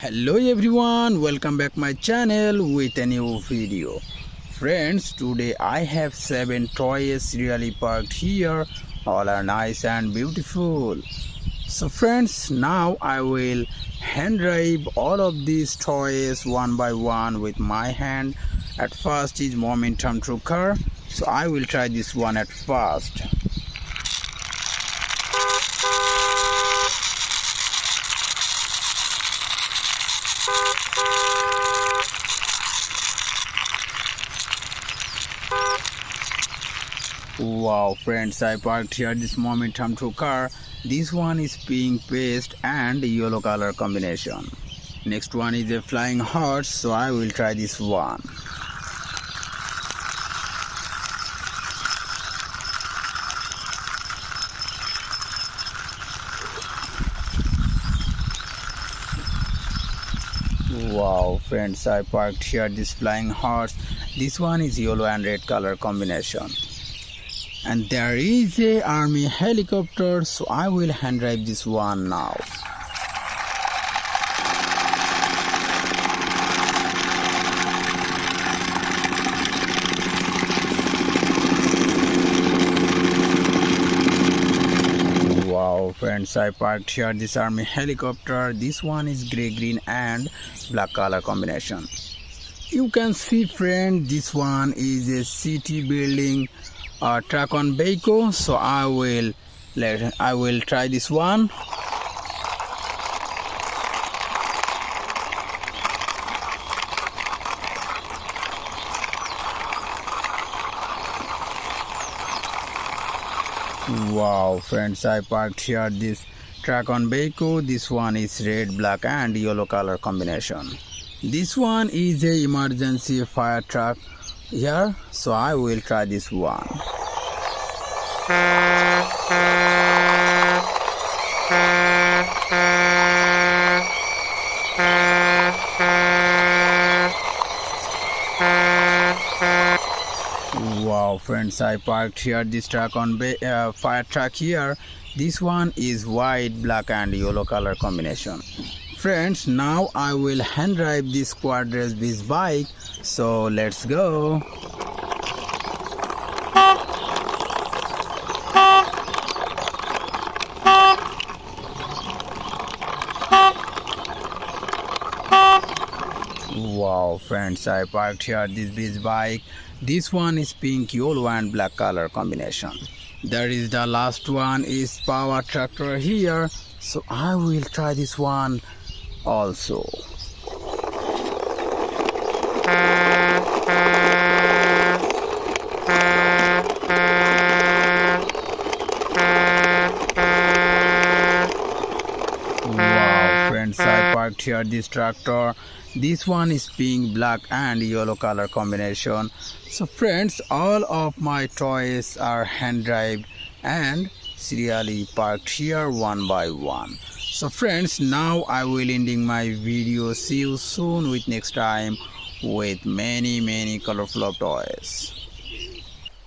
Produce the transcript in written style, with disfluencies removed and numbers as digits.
Hello everyone, welcome back my channel with a new video. Friends, today I have 7 toys really parked here. All are nice and beautiful. So friends, now I will hand drive all of these toys one by one with my hand. At first is momentum truck car, so I will try this one at first. Wow friends, I parked here this momentum truck car. This one is pink paste and yellow color combination. Next one is a flying horse, so I will try this one. Wow friends, I parked here this flying horse. This one is yellow and red color combination. And there is a army helicopter, so I will hand drive this one now. Wow friends, I parked here this army helicopter. This one is grey, green and black color combination. You can see friend, this one is a city building truck on vehicle, so I will try this one. Wow friends, I parked here this truck on vehicle. This one is red, black and yellow color combination. This one is a emergency fire truck here, so I will try this one. Wow friends, I parked here this truck on fire truck here. This one is white, black and yellow color combination. Friends, now I will hand drive this quad race beast bike, so let's go. Wow friends, I parked here this beast bike. This one is pink, yellow and black color combination. There is the last one is power tractor here, so I will try this one also. Wow friends, I parked here this tractor. This one is pink, black and yellow color combination. So friends, all of my toys are hand drive and serially parked here one by one. So friends, now I will ending my video. See you soon with next time with many colorful of toys.